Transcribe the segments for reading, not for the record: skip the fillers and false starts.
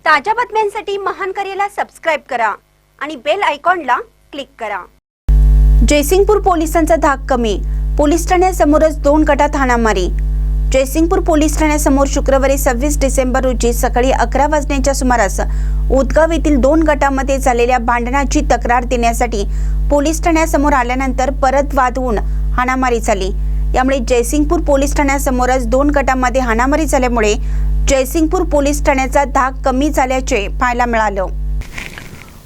ताज्या बातम्यांसाठी महान करेला सबस्क्राइब करा आणि बेल आयकॉनला क्लिक करा। जयसिंगपूर पोलिसांचा धाक कमी, पोलीस ठाण्यासमोरच 2 गटात हाणामारी। जयसिंगपूर पोलीस ठाण्यासमोर शुक्रवारी 26 डिसेंबर रोजी सकाळी 11 वाजण्याच्या सुमारास उदगाव येथील 2 गटांमध्ये झालेल्या भांडणाची तक्रार देण्यासाठी पोलीस ठाण्यासमोर आल्यानंतर परत वाद होऊन हाणामारी झाली। यामुळे जयसिंगपूर पोलीस ठाण्यासमोरच 2 गटांमध्ये हाणामारी झाल्यामुळे जयसिंगपूर पोलीस ठाण्याचा धाक कमी झाल्याचे पाहायला मिळालं।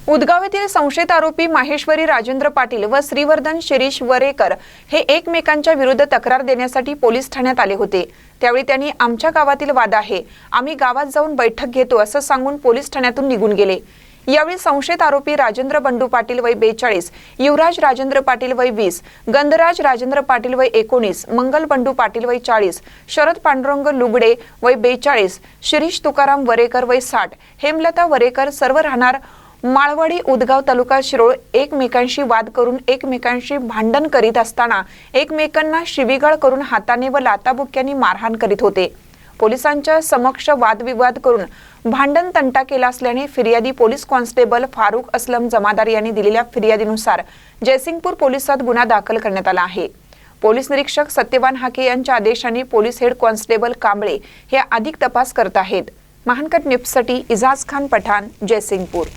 उदगाव येथील संशयित आरोपी माहेश्वरी राजेंद्र पाटील व श्रीवर्धन शिरीष वरेकर हे एकमेकांच्या विरुद्ध तक्रार देण्यासाठी पोलीस ठाण्यात आले होते। त्यावेळी त्यांनी आमच्या गावातील वाद आहे, आम्ही गावात जाऊन बैठक घेतो असं सांगून पोलीस ठाण्यातून निघून गेले। यावेळी संशयित आरोपी राजेंद्र बंडू पाटील वय 42, युवराज राजेंद्र पाटील वय 20, गंधराज राजेंद्र पाटील वय 19, मंगल बंडू पाटील वय 40, शरद पांडुरंग लुगडे वय 42, शिरीष तुकाराम वरेकर वय 60, हेमलता वरेकर सर्व राहणार माळवाडी उदगाव तालुका शिरोळ एकमेकांशी वाद करून एकमेकांशी भांडण करीत असताना एकमेकांना शिवीगाळ करून हाताने व लाताबुक्क्यांनी मारहाण करीत होते। पोलिसांच्या समक्ष वादविवाद करून भांडण तंटा केला असल्याने फिर्यादी पोलीस कॉन्स्टेबल फारुख असलम जमादार यांनी दिलेल्या फिर्यादीनुसार जयसिंगपूर पोलिसात गुन्हा दाखल करण्यात आला आहे। पोलीस निरीक्षक सत्यवान हाके यांच्या आदेशाने पोलीस हेड कॉन्स्टेबल कांबळे हे अधिक तपास करत आहेत। महानकट न्यूजसाठी इजाज खान पठाण, जयसिंगपूर।